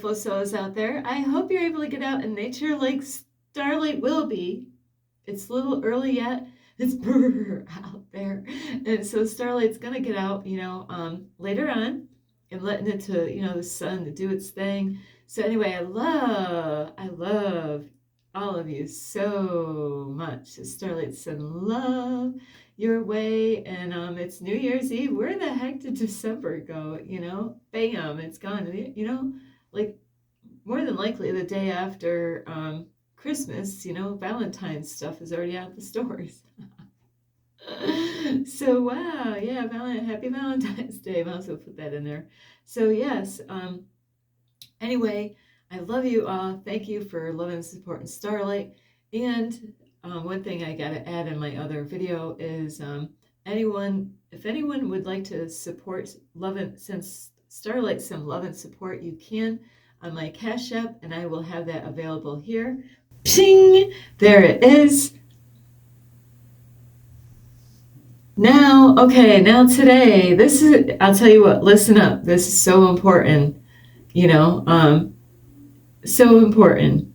beautiful souls out there. I hope you're able to get out in nature like Starlight will be. It's a little early yet. It's brr out there. And so Starlight's gonna get out, later on and letting it to, the sun to do its thing. So anyway, I love all of you so much. Starlight sending love your way. And it's New Year's Eve. Where the heck did December go? Bam, it's gone. Like more than likely the day after Christmas, Valentine's stuff is already out the stores. So wow, yeah, happy Valentine's Day. I'll also put that in there. So yes, anyway, I love you all. Thank you for loving and supporting Starlight. And one thing I got to add in my other video is if anyone would like to support since Starlight some love and support, you can on my Cash App, and I will have that available here. Ping! There it is. Now today, I'll tell you what, listen up. This is so important, so important.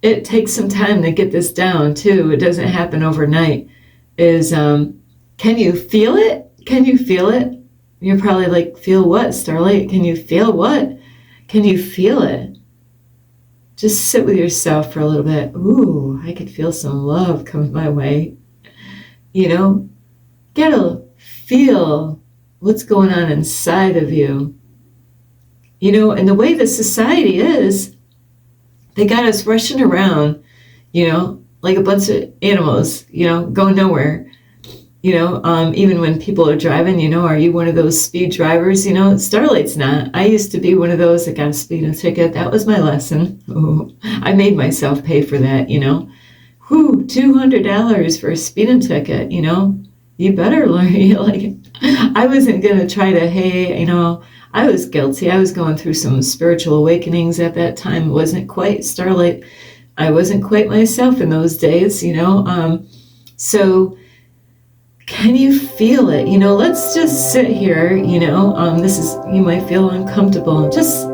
It takes some time to get this down too. It doesn't happen overnight. Can you feel it? Can you feel it? You're probably like, feel what, Starlight? Can you feel what? Can you feel it? Just sit with yourself for a little bit. Ooh, I could feel some love coming my way. Gotta feel what's going on inside of you. And the way the society is, they got us rushing around, like a bunch of animals, going nowhere. Even when people are driving, are you one of those speed drivers? Starlight's not. I used to be one of those that got a speeding ticket. That was my lesson. Ooh, I made myself pay for that, $200 for a speeding ticket, you better learn. I wasn't going to try to, I was guilty. I was going through some spiritual awakenings at that time. Wasn't quite Starlight. I wasn't quite myself in those days, so can you feel it? Let's just sit here, you might feel uncomfortable. Just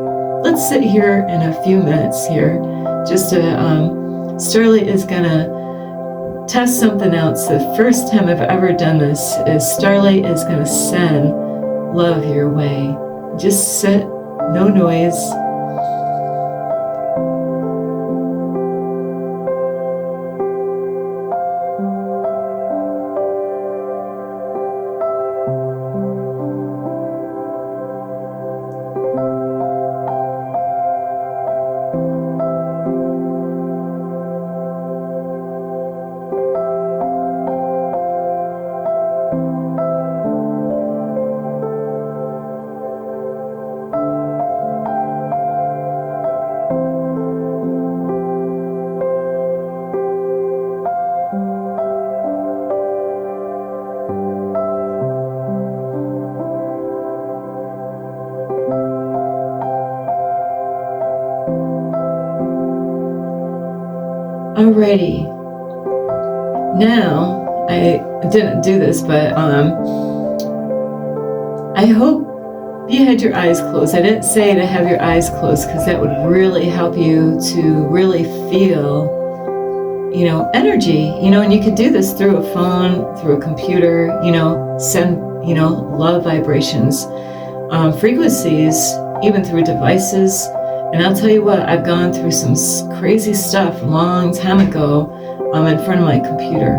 let's sit here in a few minutes here. Just Starlight is gonna test something else. The first time I've ever done this is Starlight is gonna send love your way. Just sit, no noise. Alrighty. Now, I didn't do this, but I hope you had your eyes closed. I didn't say to have your eyes closed because that would really help you to really feel, energy, and you could do this through a phone, through a computer, send, love vibrations, frequencies, even through devices. And I'll tell you what, I've gone through some crazy stuff a long time ago in front of my computer.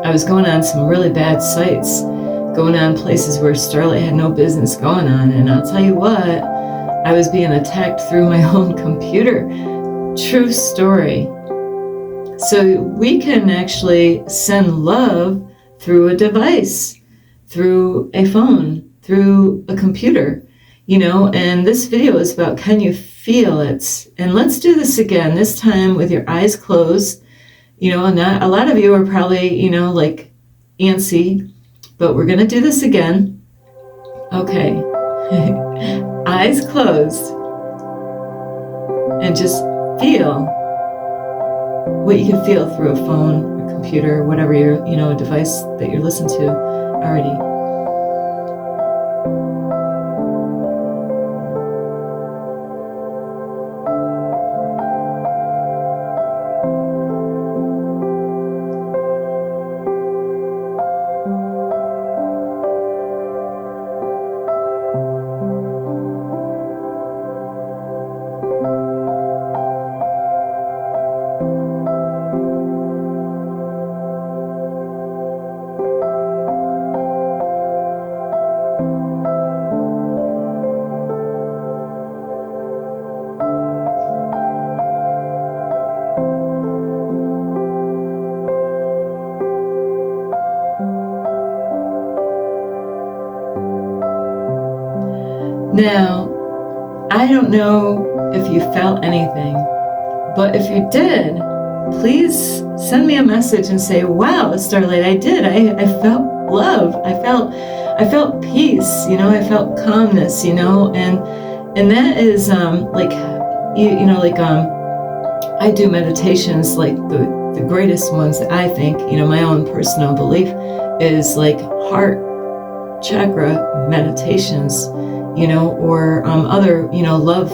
I was going on some really bad sites, going on places where Starlight had no business going on. And I'll tell you what, I was being attacked through my own computer. True story. So we can actually send love through a device, through a phone, through a computer. And this video is about, can you feel it? And let's do this again, this time with your eyes closed. Not a lot of you are probably, like antsy, but we're going to do this again. Okay. Eyes closed. And just feel what you can feel through a phone or computer, whatever your, device that you're listening to already. Now, I don't know if you felt anything, but if you did, please send me a message and say, wow, Starlight, I did. I felt love. I felt peace, I felt calmness, and that is I do meditations, like the greatest ones that I think, my own personal belief is like heart chakra meditations, or other, love,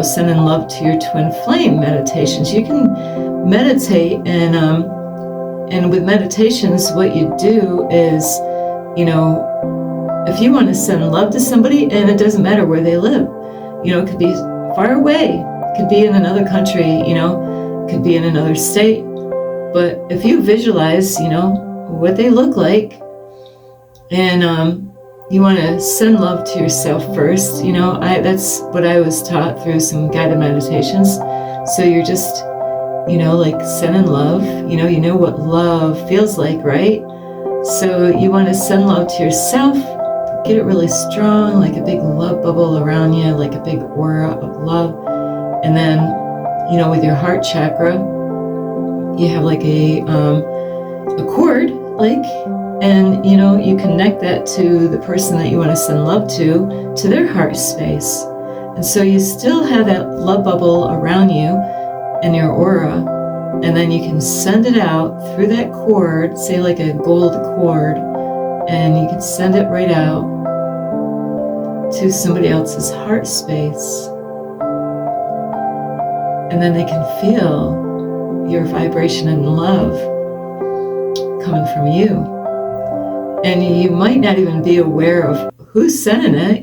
sending love to your twin flame meditations. You can meditate, and with meditations, what you do is, if you want to send love to somebody, and it doesn't matter where they live, it could be far away, it could be in another country, it could be in another state. But if you visualize, what they look like, and you want to send love to yourself first, that's what I was taught through some guided meditations. So you're just, like sending love, you know what love feels like, right? So you want to send love to yourself, get it really strong, like a big love bubble around you, like a big aura of love. And then, with your heart chakra, you have like a cord, like, and you connect that to the person that you want to send love to their heart space. And so you still have that love bubble around you and your aura, and then you can send it out through that cord, say like a gold cord, and you can send it right out to somebody else's heart space. And then they can feel your vibration and love coming from you. And you might not even be aware of who's sending it,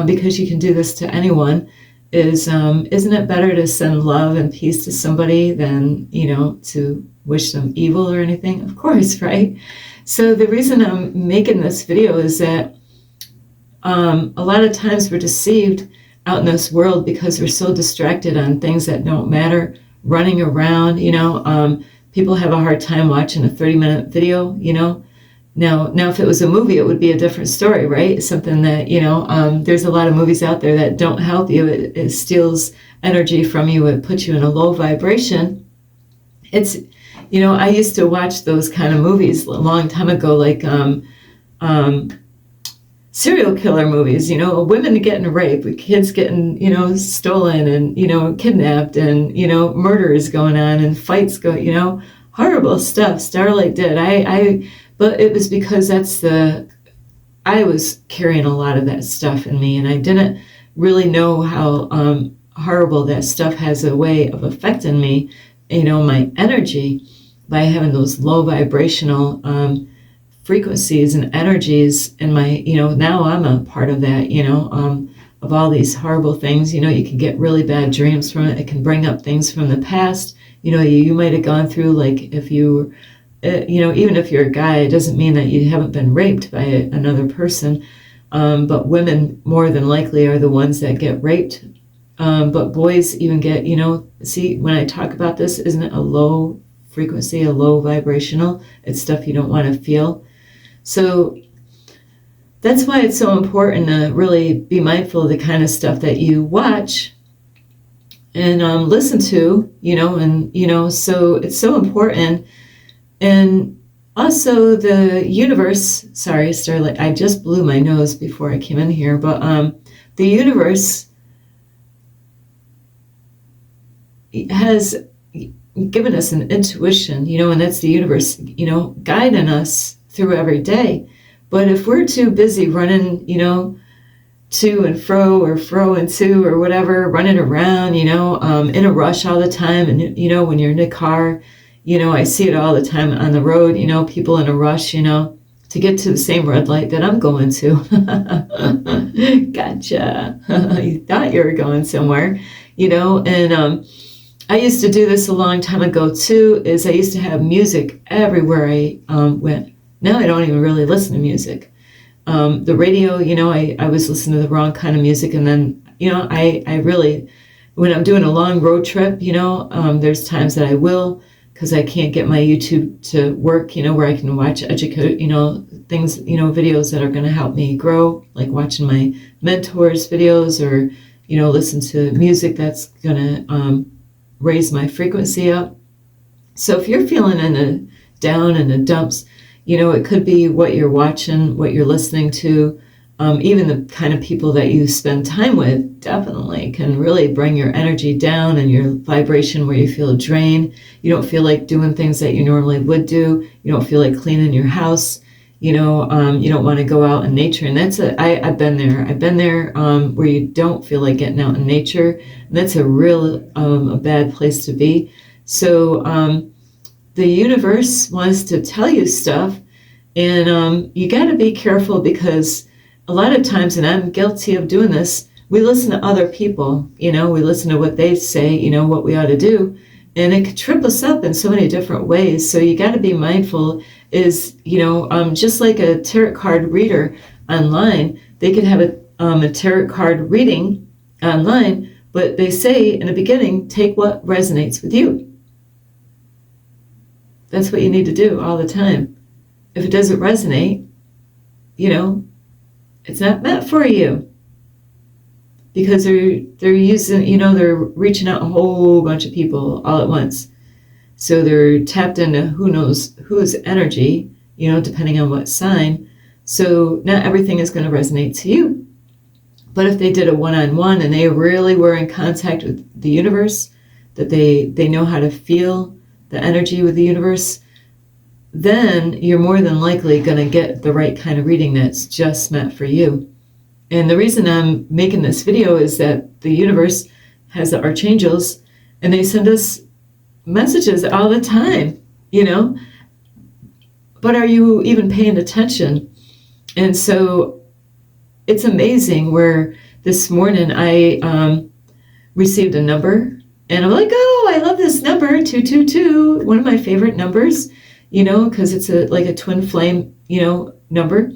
because you can do this to anyone. Isn't it better to send love and peace to somebody than, to wish them evil or anything? Of course, right? So the reason I'm making this video is that a lot of times we're deceived out in this world because we're so distracted on things that don't matter, running around, people have a hard time watching a 30-minute video, Now, if it was a movie, it would be a different story, right? Something that, there's a lot of movies out there that don't help you. It steals energy from you. It puts you in a low vibration. It's, I used to watch those kind of movies a long time ago, like serial killer movies, women getting raped, kids getting, stolen and, kidnapped, and, murders going on and fights go, horrible stuff Starlight did. But it was because I was carrying a lot of that stuff in me, and I didn't really know how horrible that stuff has a way of affecting me, my energy, by having those low vibrational frequencies and energies in my, now I'm a part of that, of all these horrible things. You can get really bad dreams from it. It can bring up things from the past. You might have gone through, like, if you even if you're a guy, it doesn't mean that you haven't been raped by another person. But women more than likely are the ones that get raped. But boys even get, see, when I talk about this, isn't it a low frequency, a low vibrational? It's stuff you don't want to feel. So that's why it's so important to really be mindful of the kind of stuff that you watch and listen to, so it's so important. And also the universe, sorry, Starlight, I just blew my nose before I came in here, but the universe has given us an intuition, and that's the universe, guiding us through every day. But if we're too busy running, to and fro, or fro and to, or whatever, running around, in a rush all the time, and, when you're in a car, I see it all the time on the road, people in a rush, to get to the same red light that I'm going to. Gotcha. You thought you were going somewhere, and I used to do this a long time ago too, is I used to have music everywhere I went. Now I don't even really listen to music. The radio, I was listening to the wrong kind of music, and then, I really, when I'm doing a long road trip, there's times that I will, because I can't get my YouTube to work, where I can watch things, videos that are going to help me grow, like watching my mentors' videos, or, listen to music that's going to raise my frequency up. So if you're feeling down in the dumps, it could be what you're watching, what you're listening to, even the kind of people that you spend time with definitely can really bring your energy down and your vibration, where you feel drained. You don't feel like doing things that you normally would do. You don't feel like cleaning your house. You don't want to go out in nature. And I've been there. I've been there where you don't feel like getting out in nature. And that's a a bad place to be. So the universe wants to tell you stuff, and you got to be careful, because a lot of times, and I'm guilty of doing this, we listen to other people, we listen to what they say, what we ought to do, and it could trip us up in so many different ways. So you got to be mindful, is, just like a tarot card reader online, they could have a tarot card reading online, but they say in the beginning, take what resonates with you. That's what you need to do all the time. If it doesn't resonate, it's not meant for you, because they're using, they're reaching out a whole bunch of people all at once. So they're tapped into who knows whose energy, depending on what sign. So not everything is going to resonate to you. But if they did a one-on-one and they really were in contact with the universe, that they know how to feel the energy with the universe, then you're more than likely going to get the right kind of reading that's just meant for you. And the reason I'm making this video is that the universe has the archangels, and they send us messages all the time, but are you even paying attention? And so it's amazing, where this morning I received a number, and I'm like, oh, I love this number, 222, one of my favorite numbers, because it's like a twin flame, number.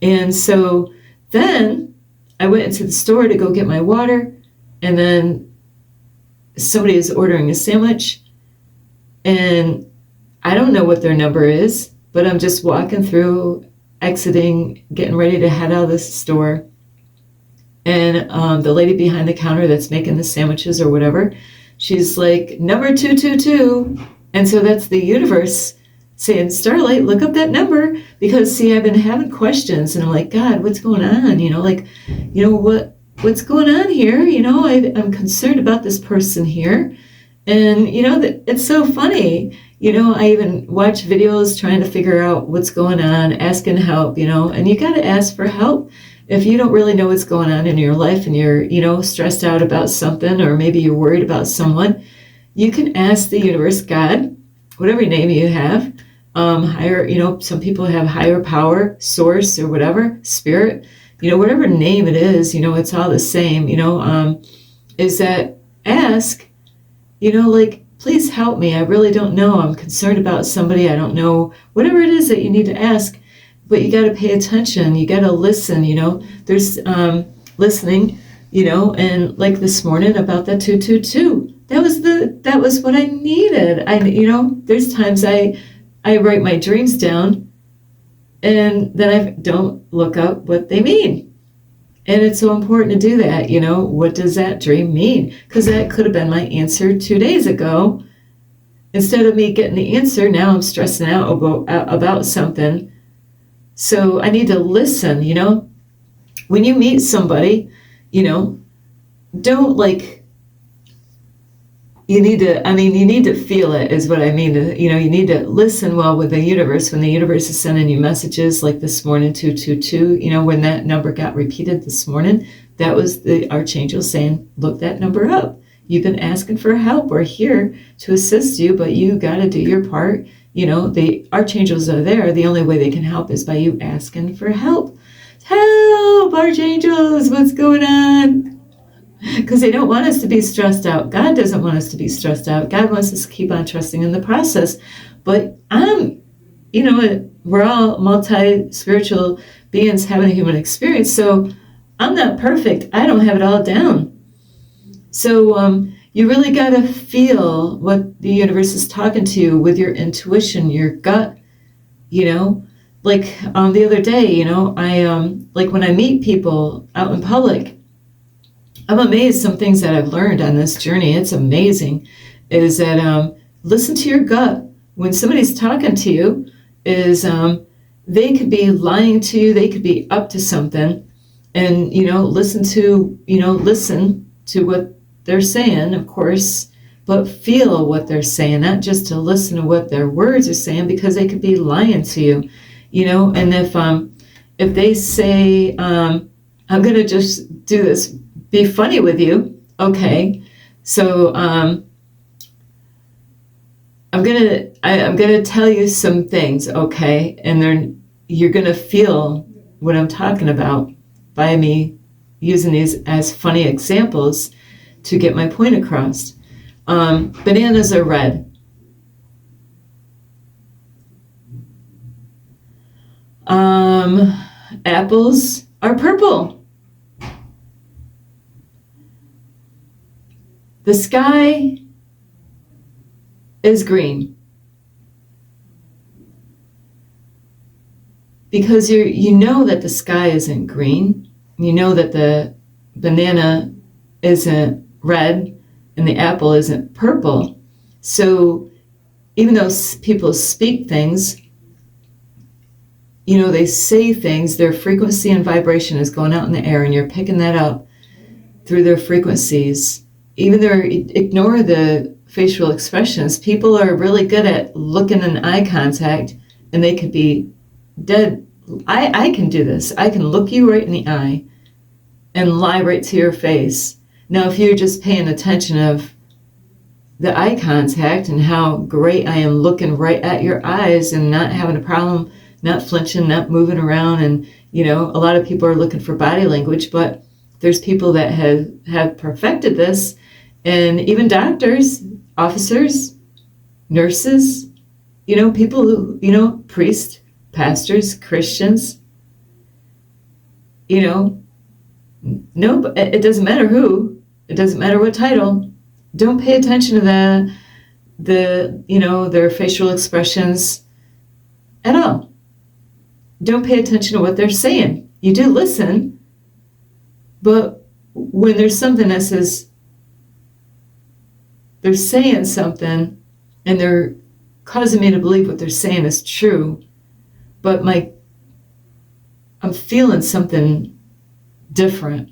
And so then I went into the store to go get my water, and then somebody is ordering a sandwich, and I don't know what their number is, but I'm just walking through, exiting, getting ready to head out of the store. And the lady behind the counter that's making the sandwiches or whatever, she's like, number 222. And so that's the universe saying, Starlight, look up that number, because see, I've been having questions, and I'm like, God, what's going on? What's going on here? I'm concerned about this person here. And, it's so funny. I even watch videos trying to figure out what's going on, asking help, and you got to ask for help. If you don't really know what's going on in your life, and you're, stressed out about something, or maybe you're worried about someone, you can ask the universe, God, whatever name you have, higher, some people have higher power, source, or whatever, spirit, whatever name it is, it's all the same, is that ask, like, please help me. I really don't know. I'm concerned about somebody. I don't know. Whatever it is that you need to ask, but you got to pay attention. You got to listen, There's listening, and like this morning about that 222. That was what I needed. There's times I write my dreams down, and then I don't look up what they mean. And it's so important to do that, what does that dream mean? Because that could have been my answer 2 days ago. Instead of me getting the answer, now I'm stressing out about something. So I need to listen, When you meet somebody, don't you need to feel it, is what I mean. You need to listen well with the universe. When the universe is sending you messages, like this morning, 222, when that number got repeated this morning, that was the archangel saying, look that number up. You've been asking for help. We're here to assist you, but you got to do your part. The archangels are there. The only way they can help is by you asking for help. Help, archangels, what's going on? Because they don't want us to be stressed out. God doesn't want us to be stressed out. God wants us to keep on trusting in the process. But we're all multi-spiritual beings having a human experience. So I'm not perfect. I don't have it all down. So you really got to feel what the universe is talking to you with your intuition, your gut, like the other day, I like when I meet people out in public, I'm amazed some things that I've learned on this journey. It's amazing, is that listen to your gut. When somebody's talking to you, is they could be lying to you, they could be up to something, and listen to what they're saying, of course, but feel what they're saying, not just to listen to what their words are saying, because they could be lying to you, and if they say, I'm gonna just do this, be funny with you, okay, so I'm gonna tell you some things, okay, and you're gonna feel what I'm talking about by me using these as funny examples to get my point across. Bananas are red. Apples are purple. The sky is green. Because you know that the sky isn't green, you know that the banana isn't red and the apple isn't purple. So even though people speak things, they say things, their frequency and vibration is going out in the air, and you're picking that up through their frequencies. Even though ignore the facial expressions, people are really good at looking in eye contact, and they could be dead. I can do this. I can look you right in the eye and lie right to your face. Now, if you're just paying attention of the eye contact and how great I am looking right at your eyes and not having a problem, not flinching, not moving around, and a lot of people are looking for body language, but there's people that have perfected this, and even doctors, officers, nurses, people who, priests, pastors, Christians, no, it doesn't matter who, it doesn't matter what title. Don't pay attention to their facial expressions at all. Don't pay attention to what they're saying. You do listen, but when there's something that says they're saying something and they're causing me to believe what they're saying is true, but I'm feeling something different.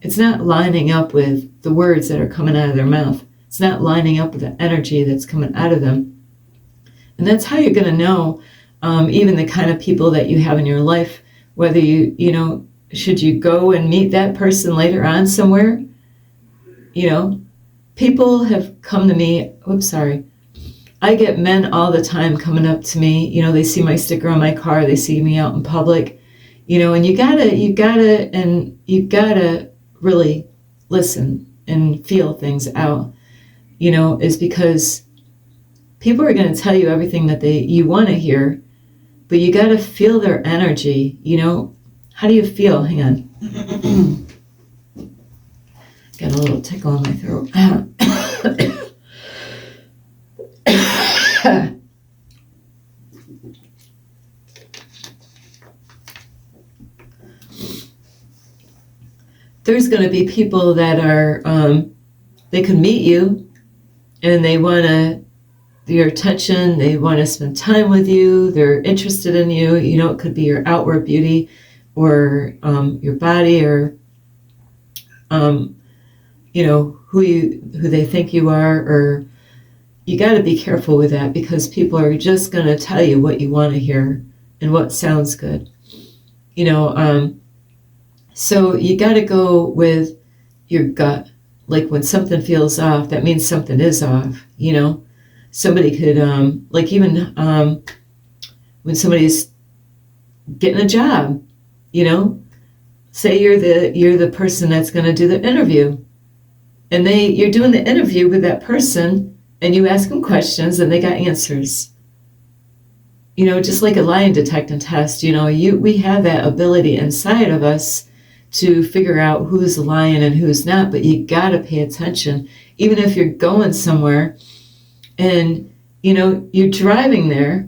It's not lining up with the words that are coming out of their mouth. It's not lining up with the energy that's coming out of them. And that's how you're going to know even the kind of people that you have in your life, whether should you go and meet that person later on somewhere? People have come to me, I get men all the time coming up to me, they see my sticker on my car, they see me out in public, and you gotta really listen and feel things out, is because people are going to tell you everything that you want to hear, but you got to feel their energy. How do you feel? Hang on. Got a little tickle in my throat. There's going to be people that are, they can meet you and they want your attention, they want to spend time with you, they're interested in you, it could be your outward beauty or your body or, who they think you are, or you got to be careful with that because people are just going to tell you what you want to hear and what sounds good, so you got to go with your gut. Like when something feels off, that means something is off, Somebody could, when somebody's getting a job, say you're the person that's going to do the interview, and you're doing the interview with that person, and you ask them questions, and they got answers. Just like a lie detector test, we have that ability inside of us to figure out who's lying and who's not, but you got to pay attention. Even if you're going somewhere and, you're driving there,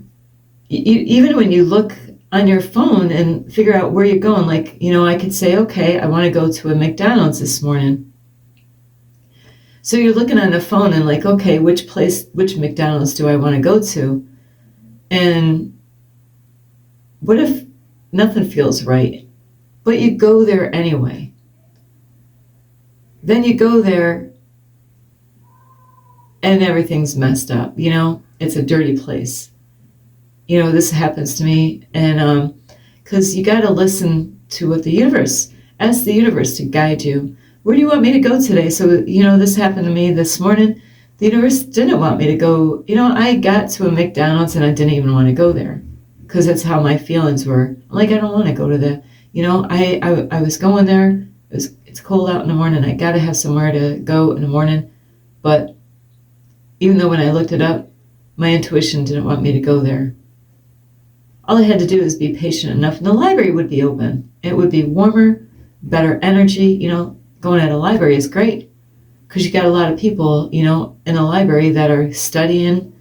even when you look on your phone and figure out where you're going. Like, I could say, okay, I want to go to a McDonald's this morning. So you're looking on the phone and like, okay, which McDonald's do I want to go to? And what if nothing feels right, but you go there anyway? Then you go there and everything's messed up, it's a dirty place. This happens to me, and because you got to listen to what ask the universe to guide you. Where do you want me to go today? So, this happened to me this morning. The universe didn't want me to go. I got to a McDonald's and I didn't even want to go there because that's how my feelings were. I'm like, I don't want to go to the, I was going there. It's cold out in the morning. I got to have somewhere to go in the morning. But even though when I looked it up, my intuition didn't want me to go there. All I had to do was be patient enough, and the library would be open. It would be warmer, better energy. Going at a library is great because you got a lot of people, in a library that are studying.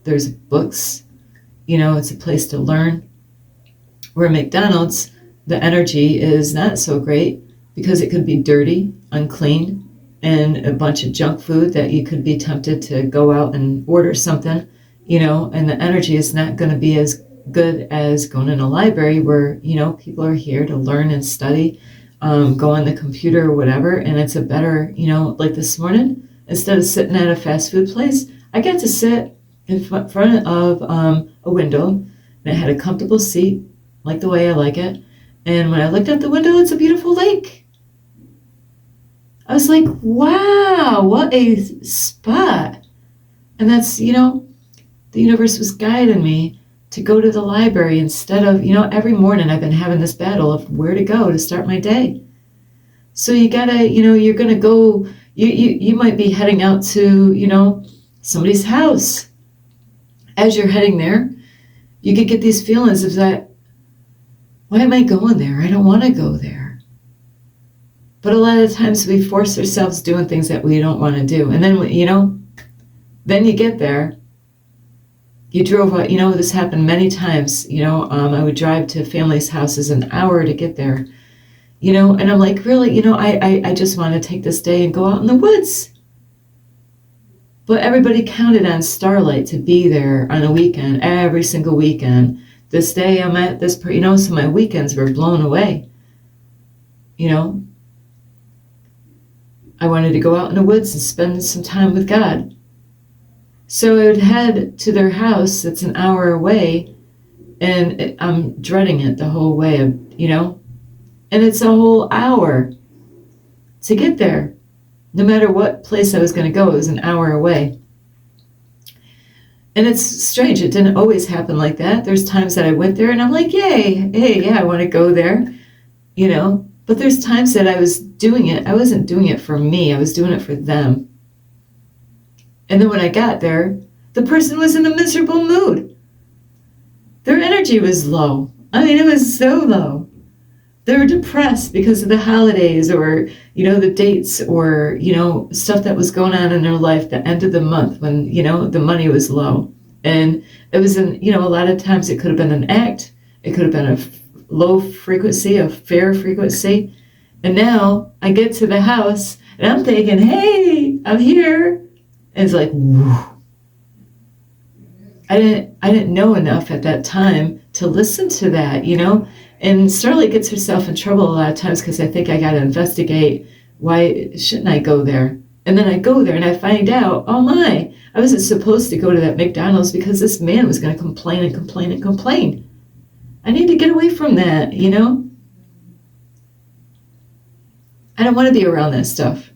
There's books, it's a place to learn. Where McDonald's, the energy is not so great because it could be dirty, unclean, and a bunch of junk food that you could be tempted to go out and order something, and the energy is not going to be as good as going in a library where, people are here to learn and study, go on the computer or whatever, and it's a better, like this morning, instead of sitting at a fast food place, I got to sit in front of a window, and it had a comfortable seat, like the way I like it, and when I looked out the window, it's a beautiful lake. I was like, wow, what a spot. And that's, the universe was guiding me to go to the library instead of, every morning I've been having this battle of where to go to start my day. So you gotta, you're gonna go, you might be heading out to, somebody's house. As you're heading there, you could get these feelings of that, why am I going there? I don't want to go there. But a lot of the times we force ourselves doing things that we don't want to do. And then, then you get there. You drove, this happened many times. I would drive to families' houses an hour to get there. And I'm like, really, I just want to take this day and go out in the woods. But everybody counted on Starlight to be there on a weekend, every single weekend. This day I'm at this, so my weekends were blown away. I wanted to go out in the woods and spend some time with God. So I would head to their house that's an hour away, and I'm dreading it the whole way, and it's a whole hour to get there. No matter what place I was going to go, it was an hour away. And it's strange, it didn't always happen like that. There's times that I went there and I'm like, yay, hey, yeah, I want to go there, But there's times that I was doing it, I wasn't doing it for me, I was doing it for them. And then when I got there, the person was in a miserable mood. Their energy was low. It was so low. They were depressed because of the holidays or, the dates or, stuff that was going on in their life, the end of the month when, the money was low. And it was, a lot of times it could have been an act. It could have been a low frequency, a fair frequency. And now I get to the house and I'm thinking, hey, I'm here. And it's like, whew. I didn't know enough at that time to listen to that, And Starlight gets herself in trouble a lot of times because I think I got to investigate why shouldn't I go there? And then I go there and I find out, oh my, I wasn't supposed to go to that McDonald's because this man was going to complain and complain and complain. I need to get away from that, I don't want to be around that stuff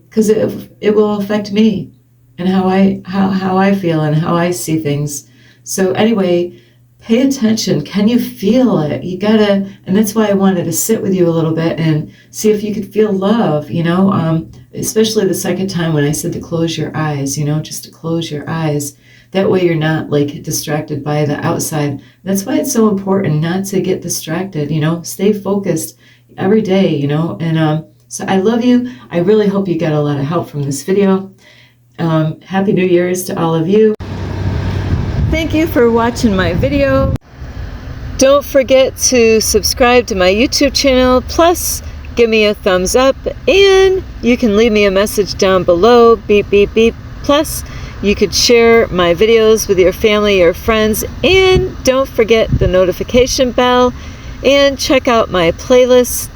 because it will affect me and how I feel and how I see things. So anyway, pay attention. Can you feel it? You gotta, and that's why I wanted to sit with you a little bit and see if you could feel love, especially the second time when I said to close your eyes, just to close your eyes. That way you're not like distracted by the outside. That's why it's so important not to get distracted, stay focused every day, and so I love you. I really hope you got a lot of help from this video. Happy New Year's to all of you. Thank you for watching my video. Don't forget to subscribe to my YouTube channel, plus give me a thumbs up, and you can leave me a message down below, beep, beep, beep. Plus, you could share my videos with your family or friends, and don't forget the notification bell, and check out my playlist.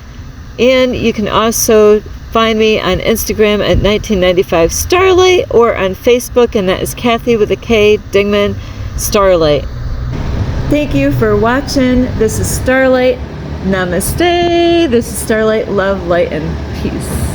And you can also find me on Instagram at 1995 Starlight, or on Facebook, and that is Kathy with a K, Dingman Starlight. Thank you for watching. This is Starlight. Namaste. This is Starlight. Love, light, and peace.